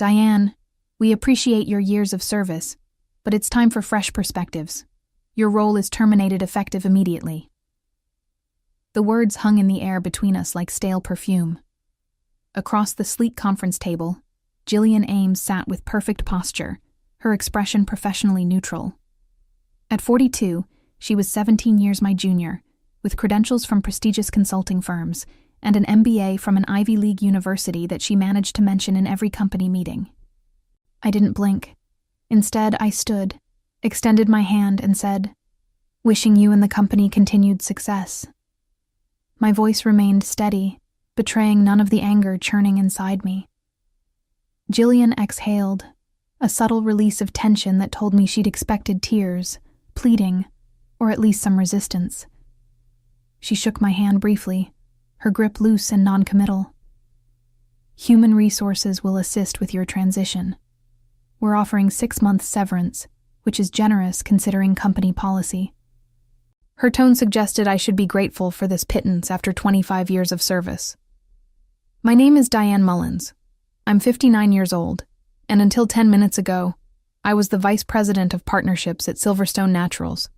Diane, we appreciate your years of service, but it's time for fresh perspectives. Your role is terminated effective immediately. The words hung in the air between us like stale perfume. Across the sleek conference table, Jillian Ames sat with perfect posture, her expression professionally neutral. At 42, she was 17 years my junior, with credentials from prestigious consulting firms and an MBA from an Ivy League university that she managed to mention in every company meeting. I didn't blink. Instead, I stood, extended my hand, and said, "Wishing you and the company continued success." My voice remained steady, betraying none of the anger churning inside me. Jillian exhaled, a subtle release of tension that told me she'd expected tears, pleading, or at least some resistance. She shook my hand briefly, her grip loose and non-committal. "Human resources will assist with your transition. We're offering 6 months severance, which is generous considering company policy." Her tone suggested I should be grateful for this pittance after 25 years of service. "My name is Diane Mullins. I'm 59 years old, and until 10 minutes ago, I was the Vice President of Partnerships at Silverstone Naturals.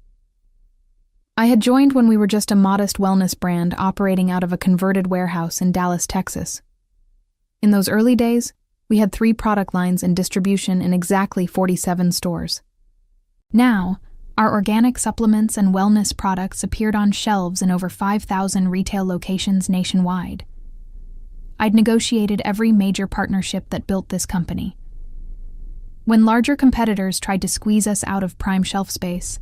I had joined when we were just a modest wellness brand operating out of a converted warehouse in Dallas, Texas. In those early days, we had 3 product lines in distribution in exactly 47 stores. Now, our organic supplements and wellness products appeared on shelves in over 5,000 retail locations nationwide. I'd negotiated every major partnership that built this company. When larger competitors tried to squeeze us out of prime shelf space,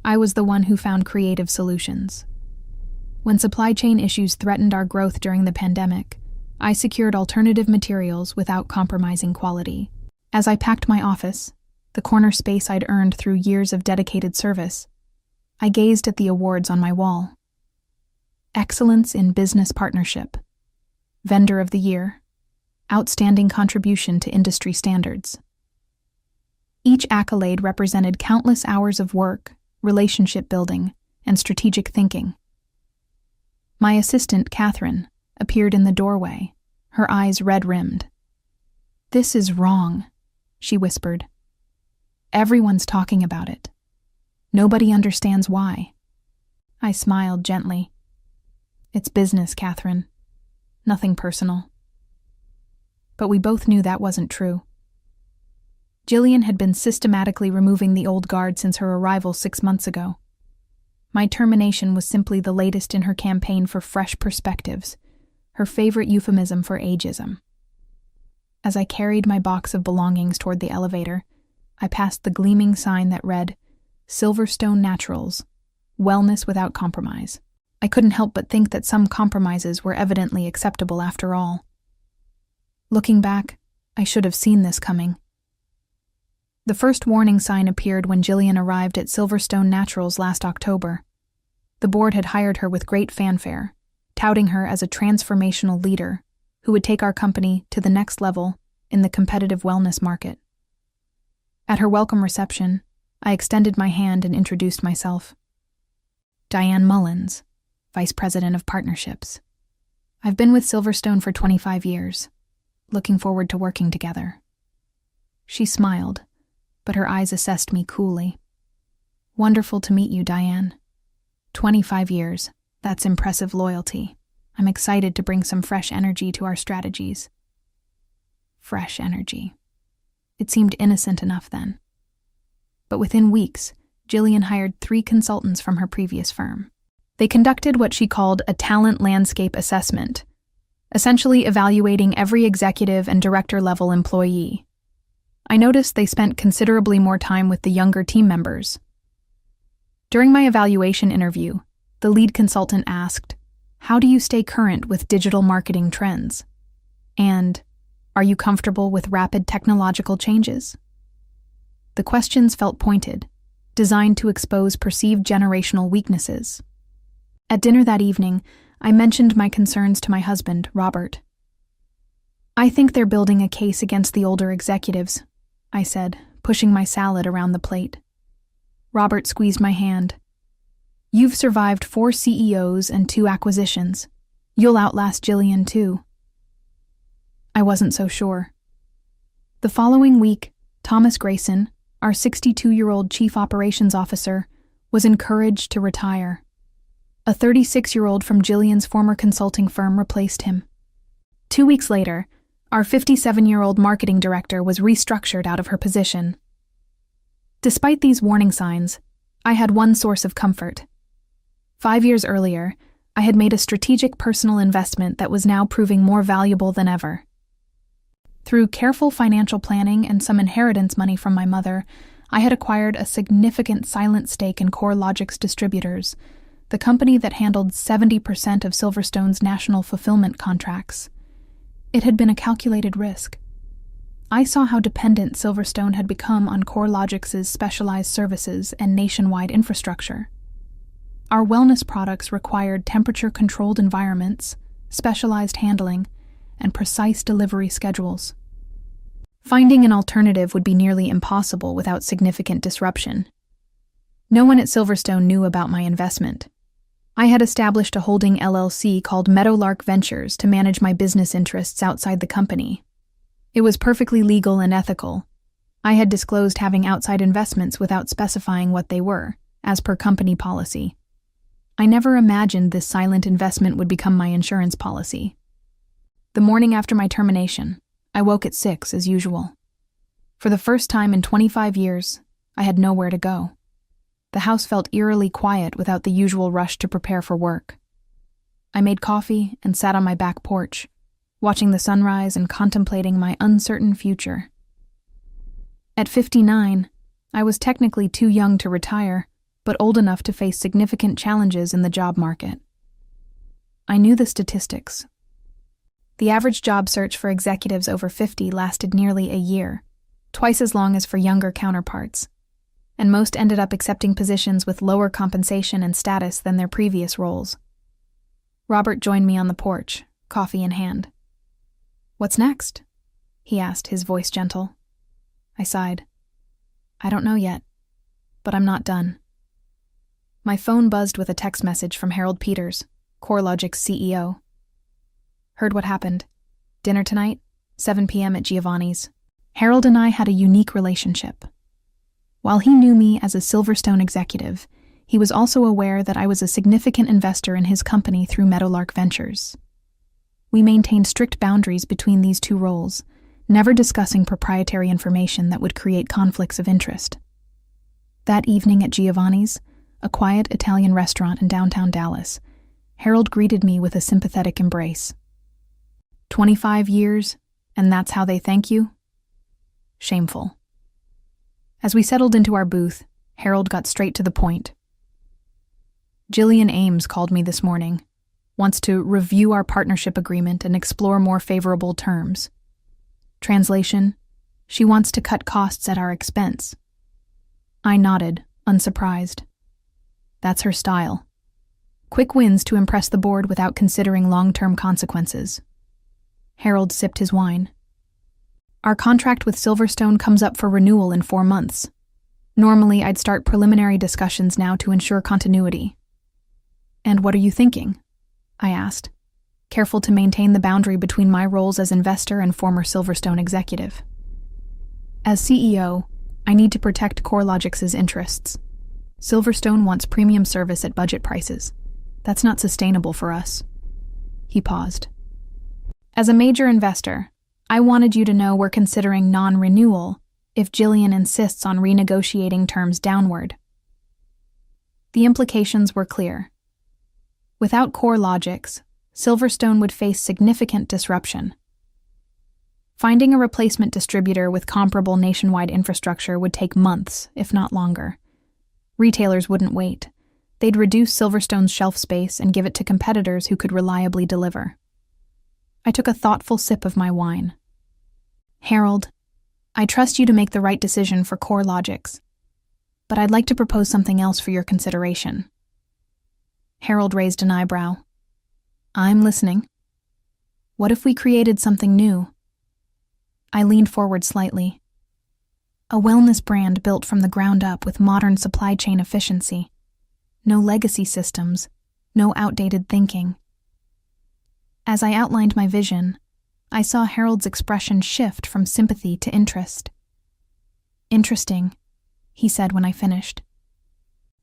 I was the one who found creative solutions. When supply chain issues threatened our growth during the pandemic, I secured alternative materials without compromising quality. As I packed my office, the corner space I'd earned through years of dedicated service, I gazed at the awards on my wall. Excellence in Business Partnership, Vendor of the Year, Outstanding Contribution to Industry Standards. Each accolade represented countless hours of work, relationship building, and strategic thinking. My assistant, Catherine, appeared in the doorway, her eyes red-rimmed. "This is wrong," she whispered. "Everyone's talking about it. Nobody understands why." I smiled gently. "It's business, Catherine. Nothing personal." But we both knew that wasn't true. Jillian had been systematically removing the old guard since her arrival 6 months ago. My termination was simply the latest in her campaign for fresh perspectives, her favorite euphemism for ageism. As I carried my box of belongings toward the elevator, I passed the gleaming sign that read, "Silverstone Naturals, Wellness Without Compromise." I couldn't help but think that some compromises were evidently acceptable after all. Looking back, I should have seen this coming. The first warning sign appeared when Jillian arrived at Silverstone Naturals last October. The board had hired her with great fanfare, touting her as a transformational leader who would take our company to the next level in the competitive wellness market. At her welcome reception, I extended my hand and introduced myself. "Diane Mullins, Vice President of Partnerships. I've been with Silverstone for 25 years. Looking forward to working together." She smiled, but her eyes assessed me coolly. "Wonderful to meet you, Diane. 25 years, that's impressive loyalty. I'm excited to bring some fresh energy to our strategies." Fresh energy. It seemed innocent enough then. But within weeks, Jillian hired 3 consultants from her previous firm. They conducted what she called a talent landscape assessment, essentially evaluating every executive and director-level employee. I noticed they spent considerably more time with the younger team members. During my evaluation interview, the lead consultant asked, "How do you stay current with digital marketing trends?" And, "Are you comfortable with rapid technological changes?" The questions felt pointed, designed to expose perceived generational weaknesses. At dinner that evening, I mentioned my concerns to my husband, Robert. "I think they're building a case against the older executives," I said, pushing my salad around the plate. Robert squeezed my hand. "You've survived 4 CEOs and 2 acquisitions. You'll outlast Jillian too." I wasn't so sure. The following week, Thomas Grayson, our 62-year-old chief operations officer, was encouraged to retire. A 36-year-old from Jillian's former consulting firm replaced him. 2 weeks later, our 57-year-old marketing director was restructured out of her position. Despite these warning signs, I had one source of comfort. 5 years earlier, I had made a strategic personal investment that was now proving more valuable than ever. Through careful financial planning and some inheritance money from my mother, I had acquired a significant silent stake in CoreLogic's Distributors, the company that handled 70% of Silverstone's national fulfillment contracts. It had been a calculated risk. I saw how dependent Silverstone had become on CoreLogic's specialized services and nationwide infrastructure. Our wellness products required temperature-controlled environments, specialized handling, and precise delivery schedules. Finding an alternative would be nearly impossible without significant disruption. No one at Silverstone knew about my investment. I had established a holding LLC called Meadowlark Ventures to manage my business interests outside the company. It was perfectly legal and ethical. I had disclosed having outside investments without specifying what they were, as per company policy. I never imagined this silent investment would become my insurance policy. The morning after my termination, I woke at 6 as usual. For the first time in 25 years, I had nowhere to go. The house felt eerily quiet without the usual rush to prepare for work. I made coffee and sat on my back porch, watching the sunrise and contemplating my uncertain future. At 59, I was technically too young to retire, but old enough to face significant challenges in the job market. I knew the statistics. The average job search for executives over 50 lasted nearly a year, twice as long as for younger counterparts, and most ended up accepting positions with lower compensation and status than their previous roles. Robert joined me on the porch, coffee in hand. "What's next?" he asked, his voice gentle. I sighed. "I don't know yet, but I'm not done." My phone buzzed with a text message from Harold Peters, CoreLogic's CEO. "Heard what happened. Dinner tonight, 7 p.m. at Giovanni's." Harold and I had a unique relationship. While he knew me as a Silverstone executive, he was also aware that I was a significant investor in his company through Meadowlark Ventures. We maintained strict boundaries between these two roles, never discussing proprietary information that would create conflicts of interest. That evening at Giovanni's, a quiet Italian restaurant in downtown Dallas, Harold greeted me with a sympathetic embrace. 25 years, and that's how they thank you? Shameful. As we settled into our booth, Harold got straight to the point. "Jillian Ames called me this morning, wants to review our partnership agreement and explore more favorable terms. Translation, she wants to cut costs at our expense." I nodded, unsurprised. That's her style. Quick wins to impress the board without considering long-term consequences. Harold sipped his wine. "Our contract with Silverstone comes up for renewal in 4 months. Normally, I'd start preliminary discussions now to ensure continuity." "And what are you thinking?" I asked, careful to maintain the boundary between my roles as investor and former Silverstone executive. As CEO, I need to protect CoreLogic's interests. Silverstone wants premium service at budget prices. That's not sustainable for us. He paused. As a major investor, I wanted you to know we're considering non-renewal if Jillian insists on renegotiating terms downward. The implications were clear. Without CoreLogic's, Silverstone would face significant disruption. Finding a replacement distributor with comparable nationwide infrastructure would take months, if not longer. Retailers wouldn't wait. They'd reduce Silverstone's shelf space and give it to competitors who could reliably deliver. I took a thoughtful sip of my wine. "Harold, I trust you to make the right decision for CoreLogic's, but I'd like to propose something else for your consideration." Harold raised an eyebrow. "I'm listening." "What if we created something new?" I leaned forward slightly. "A wellness brand built from the ground up with modern supply chain efficiency. No legacy systems, no outdated thinking." As I outlined my vision, I saw Harold's expression shift from sympathy to interest. "Interesting," he said when I finished.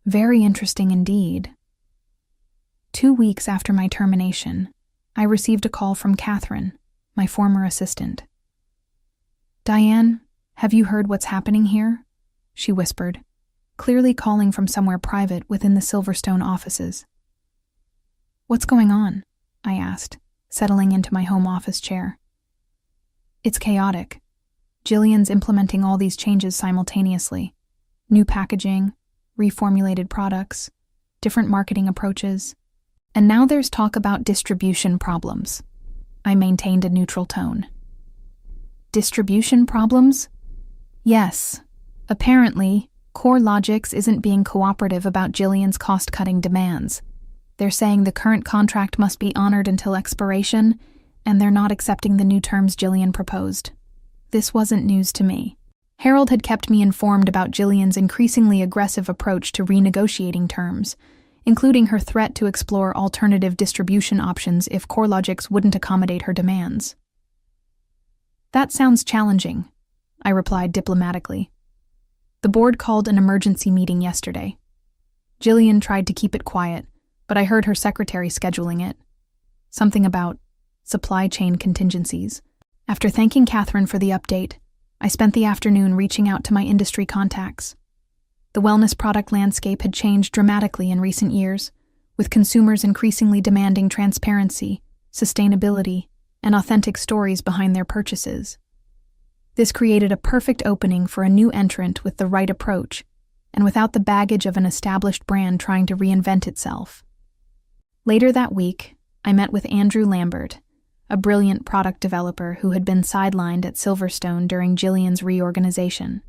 "Very interesting indeed." 2 weeks after my termination, I received a call from Catherine, my former assistant. "Diane, have you heard what's happening here?" she whispered, clearly calling from somewhere private within the Silverstone offices. "What's going on?" I asked, settling into my home office chair. "It's chaotic. Jillian's implementing all these changes simultaneously. New packaging, reformulated products, different marketing approaches. And now there's talk about distribution problems." I maintained a neutral tone. "Distribution problems?" "Yes. Apparently, CoreLogics isn't being cooperative about Jillian's cost-cutting demands. They're saying the current contract must be honored until expiration, and they're not accepting the new terms Jillian proposed." This wasn't news to me. Harold had kept me informed about Jillian's increasingly aggressive approach to renegotiating terms, including her threat to explore alternative distribution options if CoreLogics wouldn't accommodate her demands. "That sounds challenging," I replied diplomatically. "The board called an emergency meeting yesterday. Jillian tried to keep it quiet, but I heard her secretary scheduling it. Something about supply chain contingencies. After thanking Catherine for the update, I spent the afternoon reaching out to my industry contacts. The wellness product landscape had changed dramatically in recent years, with consumers increasingly demanding transparency, sustainability, and authentic stories behind their purchases. This created a perfect opening for a new entrant with the right approach, and without the baggage of an established brand trying to reinvent itself. Later that week, I met with Andrew Lambert, a brilliant product developer who had been sidelined at Silverstone during Jillian's reorganization.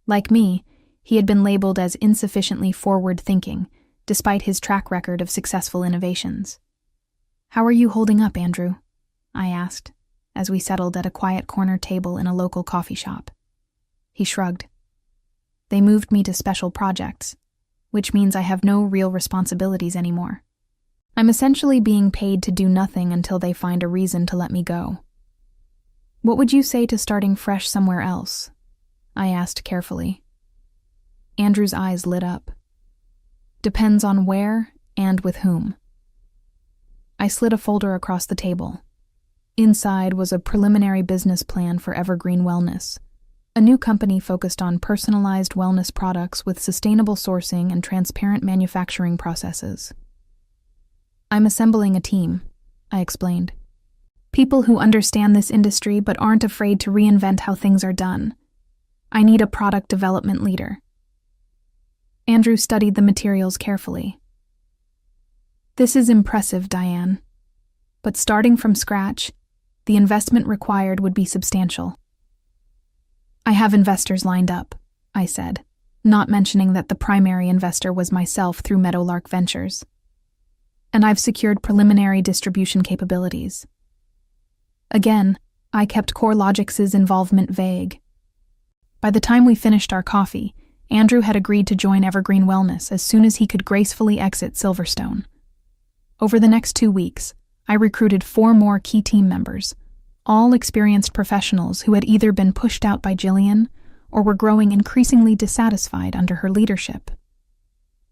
Like me, he had been labeled as insufficiently forward-thinking, despite his track record of successful innovations. "How are you holding up, Andrew?" I asked, as we settled at a quiet corner table in a local coffee shop. He shrugged. "They moved me to special projects, which means I have no real responsibilities anymore. I'm essentially being paid to do nothing until they find a reason to let me go." "What would you say to starting fresh somewhere else?" I asked carefully. Andrew's eyes lit up. "Depends on where and with whom." I slid a folder across the table. Inside was a preliminary business plan for Evergreen Wellness, a new company focused on personalized wellness products with sustainable sourcing and transparent manufacturing processes. "I'm assembling a team," I explained. "People who understand this industry but aren't afraid to reinvent how things are done. I need a product development leader." Andrew studied the materials carefully. "This is impressive, Diane. But starting from scratch, the investment required would be substantial." "I have investors lined up," I said, not mentioning that the primary investor was myself through Meadowlark Ventures. "And I've secured preliminary distribution capabilities." Again, I kept CoreLogics' involvement vague. By the time we finished our coffee, Andrew had agreed to join Evergreen Wellness as soon as he could gracefully exit Silverstone. Over the next 2 weeks, I recruited 4 more key team members, all experienced professionals who had either been pushed out by Jillian or were growing increasingly dissatisfied under her leadership.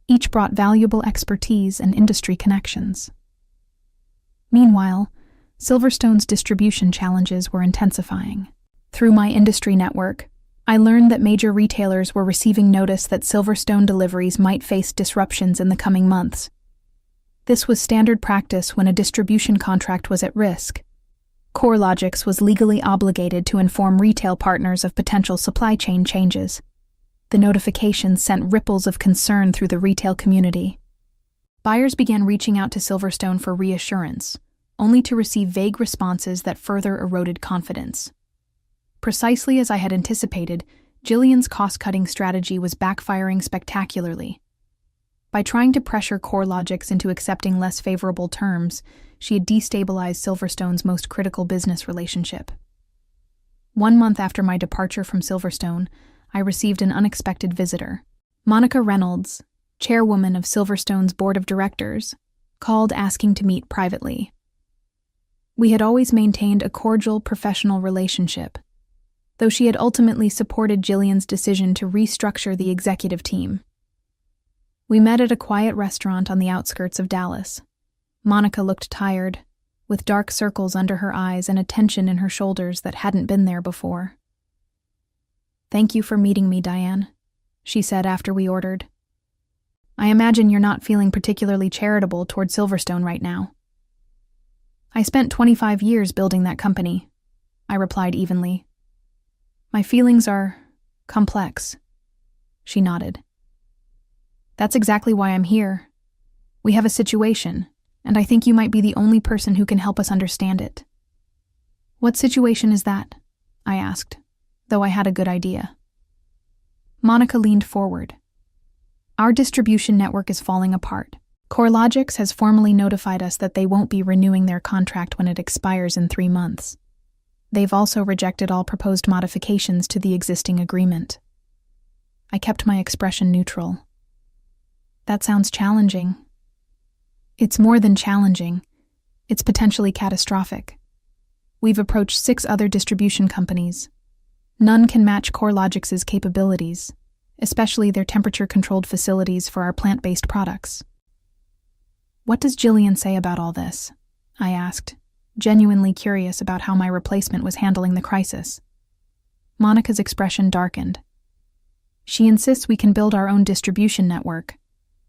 Each brought valuable expertise and industry connections. Meanwhile, Silverstone's distribution challenges were intensifying. Through my industry network, I learned that major retailers were receiving notice that Silverstone deliveries might face disruptions in the coming months. This was standard practice when a distribution contract was at risk. CoreLogics was legally obligated to inform retail partners of potential supply chain changes. The notifications sent ripples of concern through the retail community. Buyers began reaching out to Silverstone for reassurance, only to receive vague responses that further eroded confidence. Precisely as I had anticipated, Jillian's cost-cutting strategy was backfiring spectacularly. By trying to pressure CoreLogics into accepting less favorable terms, she had destabilized Silverstone's most critical business relationship. 1 month after my departure from Silverstone, I received an unexpected visitor. Monica Reynolds, chairwoman of Silverstone's board of directors, called asking to meet privately. We had always maintained a cordial professional relationship, though she had ultimately supported Jillian's decision to restructure the executive team. We met at a quiet restaurant on the outskirts of Dallas. Monica looked tired, with dark circles under her eyes and a tension in her shoulders that hadn't been there before. "Thank you for meeting me, Diane," she said after we ordered. "I imagine you're not feeling particularly charitable toward Silverstone right now." "I spent 25 years building that company," I replied evenly. "My feelings are complex." She nodded. "That's exactly why I'm here. We have a situation, and I think you might be the only person who can help us understand it." "What situation is that?" I asked, though I had a good idea. Monica leaned forward. "Our distribution network is falling apart. CoreLogics has formally notified us that they won't be renewing their contract when it expires in 3 months. They've also rejected all proposed modifications to the existing agreement." I kept my expression neutral. "That sounds challenging." "It's more than challenging. It's potentially catastrophic. We've approached 6 other distribution companies. None can match CoreLogics' capabilities, especially their temperature-controlled facilities for our plant-based products." "What does Jillian say about all this?" I asked, genuinely curious about how my replacement was handling the crisis. Monica's expression darkened. "She insists we can build our own distribution network,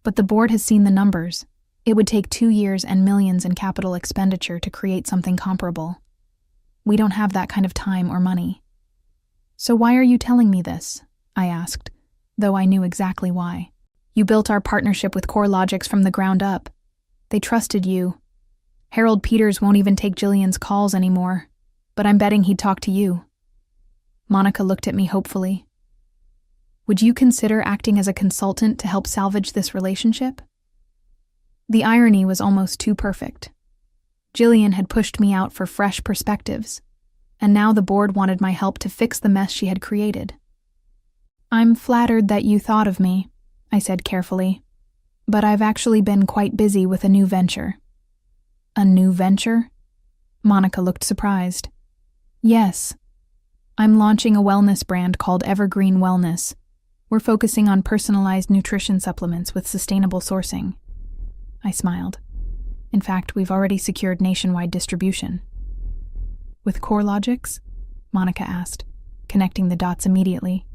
but the board has seen the numbers. It would take 2 years and millions in capital expenditure to create something comparable. We don't have that kind of time or money." "So why are you telling me this?" I asked, though I knew exactly why. "You built our partnership with CoreLogics from the ground up. They trusted you. Harold Peters won't even take Jillian's calls anymore, but I'm betting he'd talk to you." Monica looked at me hopefully. "Would you consider acting as a consultant to help salvage this relationship?" The irony was almost too perfect. Jillian had pushed me out for fresh perspectives, and now the board wanted my help to fix the mess she had created. "I'm flattered that you thought of me," I said carefully, "but I've actually been quite busy with a new venture." "A new venture?" Monica looked surprised. "Yes. I'm launching a wellness brand called Evergreen Wellness. We're focusing on personalized nutrition supplements with sustainable sourcing." I smiled. "In fact, we've already secured nationwide distribution." "With CoreLogics?" Monica asked, connecting the dots immediately.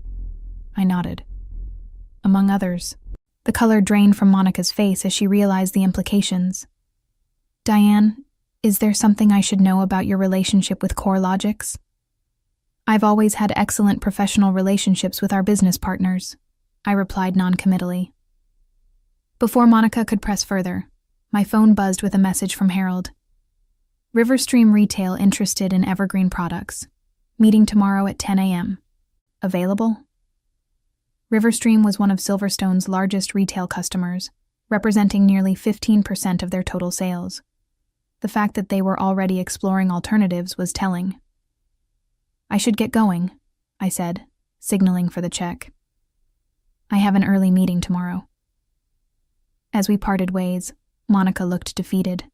I nodded. "Among others." The color drained from Monica's face as she realized the implications. "Diane, is there something I should know about your relationship with CoreLogics?" "I've always had excellent professional relationships with our business partners," I replied noncommittally. Before Monica could press further, my phone buzzed with a message from Harold. "Riverstream Retail interested in Evergreen products. Meeting tomorrow at 10 a.m. Available?" Riverstream was one of Silverstone's largest retail customers, representing nearly 15% of their total sales. The fact that they were already exploring alternatives was telling. "I should get going," I said, signaling for the check. "I have an early meeting tomorrow." As we parted ways, Monica looked defeated.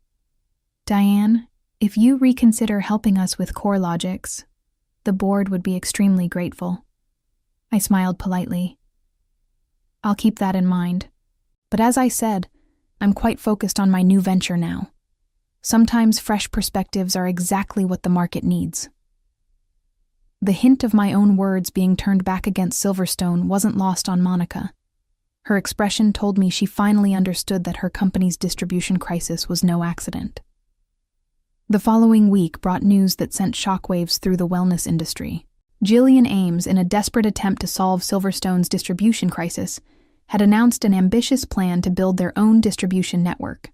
"Diane, if you reconsider helping us with CoreLogics, the board would be extremely grateful." I smiled politely. "I'll keep that in mind. But as I said, I'm quite focused on my new venture now. Sometimes fresh perspectives are exactly what the market needs." The hint of my own words being turned back against Silverstone wasn't lost on Monica. Her expression told me she finally understood that her company's distribution crisis was no accident. The following week brought news that sent shockwaves through the wellness industry. Jillian Ames, in a desperate attempt to solve Silverstone's distribution crisis, had announced an ambitious plan to build their own distribution network.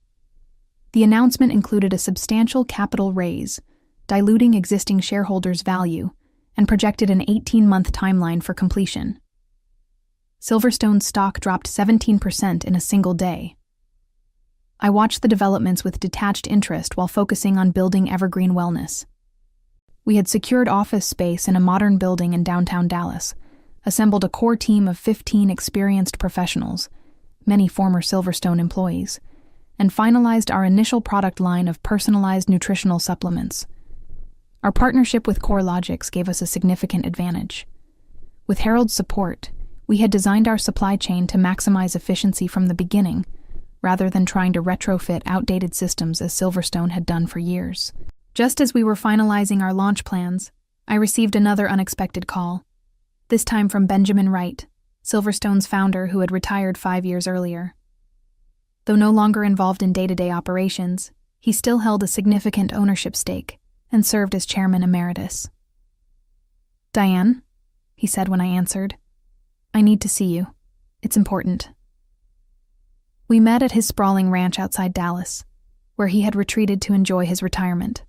The announcement included a substantial capital raise, diluting existing shareholders' value, and projected an 18-month timeline for completion. Silverstone's stock dropped 17% in a single day. I watched the developments with detached interest while focusing on building Evergreen Wellness. We had secured office space in a modern building in downtown Dallas, assembled a core team of 15 experienced professionals, many former Silverstone employees, and finalized our initial product line of personalized nutritional supplements. Our partnership with CoreLogics gave us a significant advantage. With Harold's support, we had designed our supply chain to maximize efficiency from the beginning, rather than trying to retrofit outdated systems as Silverstone had done for years. Just as we were finalizing our launch plans, I received another unexpected call, this time from Benjamin Wright, Silverstone's founder who had retired 5 years earlier. Though no longer involved in day-to-day operations, he still held a significant ownership stake and served as chairman emeritus. "Diane," he said when I answered, "I need to see you. It's important." We met at his sprawling ranch outside Dallas, where he had retreated to enjoy his retirement.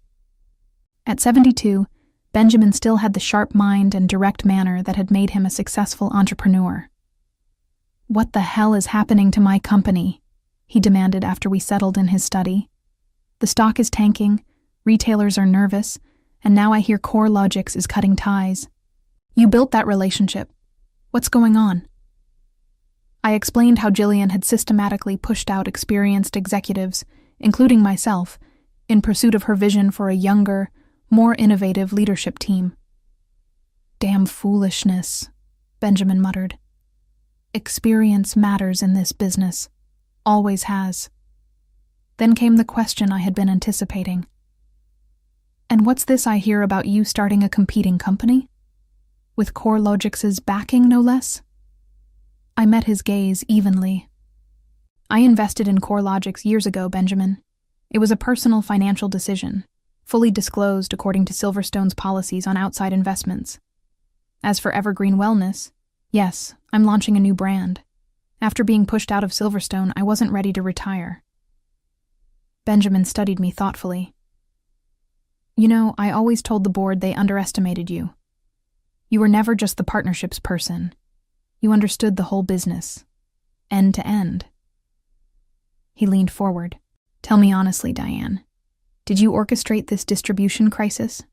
At 72, Benjamin still had the sharp mind and direct manner that had made him a successful entrepreneur. "What the hell is happening to my company?" he demanded after we settled in his study. "The stock is tanking, retailers are nervous, and now I hear CoreLogics is cutting ties. You built that relationship. What's going on?" I explained how Jillian had systematically pushed out experienced executives, including myself, in pursuit of her vision for a younger, more innovative leadership team. "Damn foolishness," Benjamin muttered. "Experience matters in this business. Always has." Then came the question I had been anticipating. "And what's this I hear about you starting a competing company? With CoreLogics' backing, no less?" I met his gaze evenly. "I invested in CoreLogics years ago, Benjamin. It was a personal financial decision, fully disclosed according to Silverstone's policies on outside investments. As for Evergreen Wellness, yes, I'm launching a new brand. After being pushed out of Silverstone, I wasn't ready to retire." Benjamin studied me thoughtfully. "You know, I always told the board they underestimated you. You were never just the partnerships person. You understood the whole business, end to end." He leaned forward. "Tell me honestly, Diane, did you orchestrate this distribution crisis?"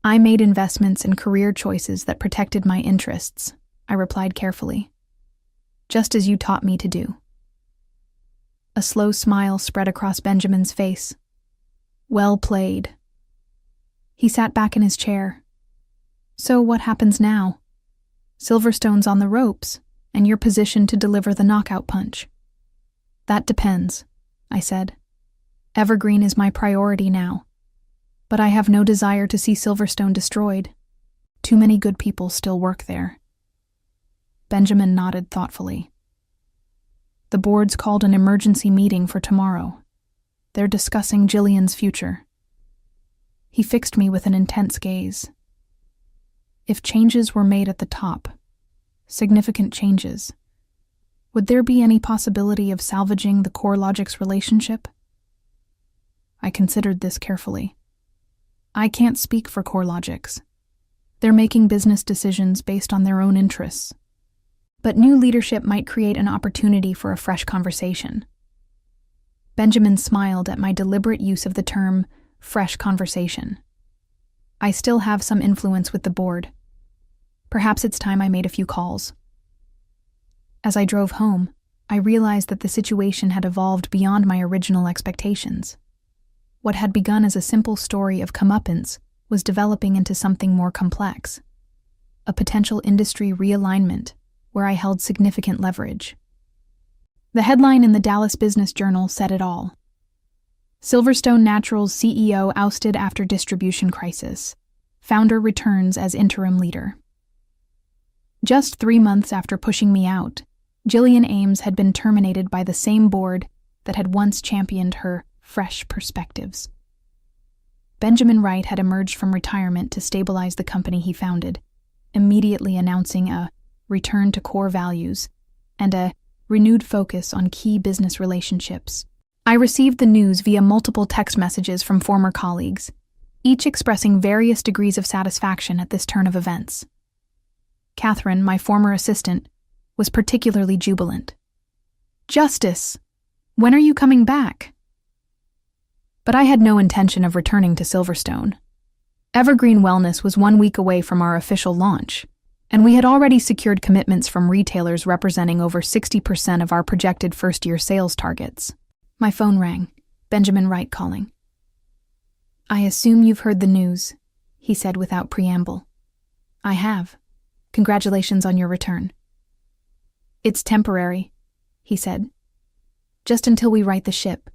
"I made investments and career choices that protected my interests," I replied carefully. "Just as you taught me to do." A slow smile spread across Benjamin's face. "Well played." He sat back in his chair. "So what happens now? Silverstone's on the ropes, and you're positioned to deliver the knockout punch." "That depends," I said. "Evergreen is my priority now. But I have no desire to see Silverstone destroyed. Too many good people still work there." Benjamin nodded thoughtfully. "The board's called an emergency meeting for tomorrow. They're discussing Jillian's future." He fixed me with an intense gaze. "If changes were made at the top, significant changes, would there be any possibility of salvaging the CoreLogics relationship?" I considered this carefully. I can't speak for CoreLogics. They're making business decisions based on their own interests. But new leadership might create an opportunity for a fresh conversation. Benjamin smiled at my deliberate use of the term fresh conversation. I still have some influence with the board. Perhaps it's time I made a few calls. As I drove home, I realized that the situation had evolved beyond my original expectations. What had begun as a simple story of comeuppance was developing into something more complex, a potential industry realignment where I held significant leverage. The headline in the Dallas Business Journal said it all. Silverstone Naturals CEO ousted after distribution crisis. Founder returns as interim leader. Just 3 months after pushing me out, Jillian Ames had been terminated by the same board that had once championed her fresh perspectives. Benjamin Wright had emerged from retirement to stabilize the company he founded, immediately announcing a return to core values and a renewed focus on key business relationships. I received the news via multiple text messages from former colleagues, each expressing various degrees of satisfaction at this turn of events. Catherine, my former assistant, was particularly jubilant. "Justice! When are you coming back?" But I had no intention of returning to Silverstone. Evergreen Wellness was 1 week away from our official launch, and we had already secured commitments from retailers representing over 60% of our projected first-year sales targets. My phone rang, Benjamin Wright calling. "I assume you've heard the news," he said without preamble. "I have. Congratulations on your return." "It's temporary," he said. "Just until we right the ship,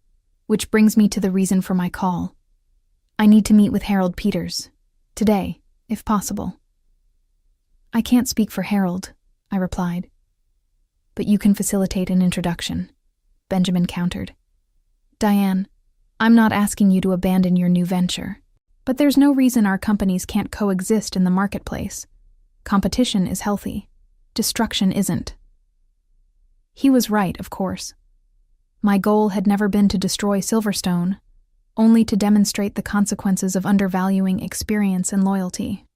which brings me to the reason for my call. I need to meet with Harold Peters. Today, if possible." "I can't speak for Harold," I replied. "But you can facilitate an introduction," Benjamin countered. "Diane, I'm not asking you to abandon your new venture, but there's no reason our companies can't coexist in the marketplace. Competition is healthy. Destruction isn't." He was right, of course. My goal had never been to destroy Silverstone, only to demonstrate the consequences of undervaluing experience and loyalty.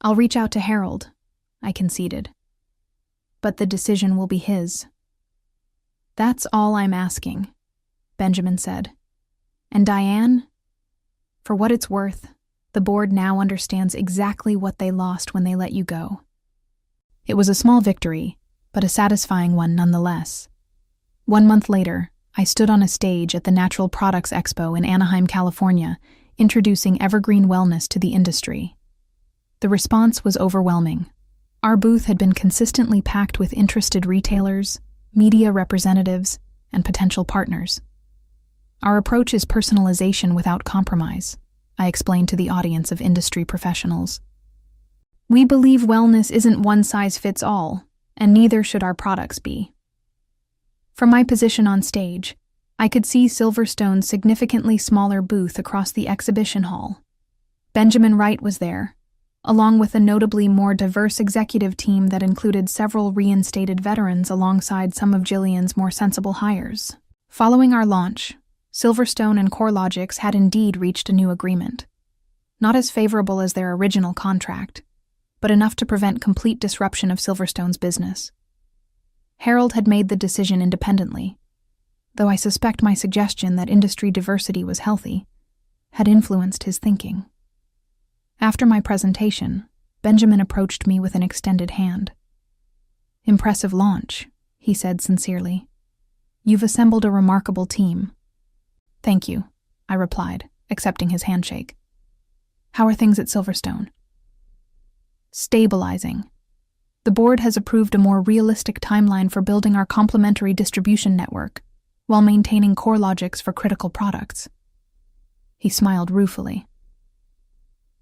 "I'll reach out to Harold," I conceded. "But the decision will be his." "That's all I'm asking," Benjamin said. "And Diane, for what it's worth, the board now understands exactly what they lost when they let you go." It was a small victory, but a satisfying one nonetheless. 1 month later, I stood on a stage at the Natural Products Expo in Anaheim, California, introducing evergreen wellness to the industry. The response was overwhelming. Our booth had been consistently packed with interested retailers, media representatives, and potential partners. "Our approach is personalization without compromise," I explained to the audience of industry professionals. "We believe wellness isn't one size fits all, and neither should our products be." From my position on stage, I could see Silverstone's significantly smaller booth across the exhibition hall. Benjamin Wright was there, along with a notably more diverse executive team that included several reinstated veterans alongside some of Jillian's more sensible hires. Following our launch, Silverstone and CoreLogics had indeed reached a new agreement. Not as favorable as their original contract, but enough to prevent complete disruption of Silverstone's business. Harold had made the decision independently, though I suspect my suggestion that industry diversity was healthy had influenced his thinking. After my presentation, Benjamin approached me with an extended hand. "Impressive launch," he said sincerely. "You've assembled a remarkable team." "Thank you," I replied, accepting his handshake. "How are things at Silverstone?" "Stabilizing. The board has approved a more realistic timeline for building our complementary distribution network, while maintaining CoreLogics for critical products." He smiled ruefully.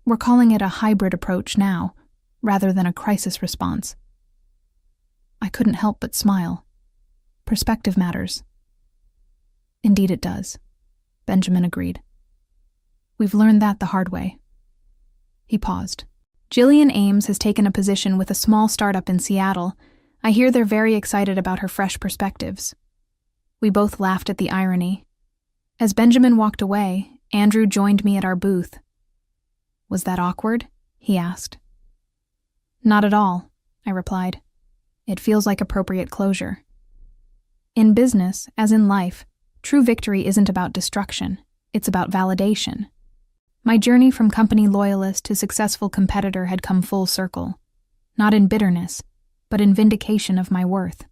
"We're calling it a hybrid approach now, rather than a crisis response." I couldn't help but smile. Perspective matters. "Indeed it does," Benjamin agreed. "We've learned that the hard way." He paused. "Jillian Ames has taken a position with a small startup in Seattle. I hear they're very excited about her fresh perspectives." We both laughed at the irony. As Benjamin walked away, Andrew joined me at our booth. "Was that awkward?" he asked. "Not at all," I replied. "It feels like appropriate closure." In business, as in life, true victory isn't about destruction, it's about validation. My journey from company loyalist to successful competitor had come full circle, not in bitterness, but in vindication of my worth.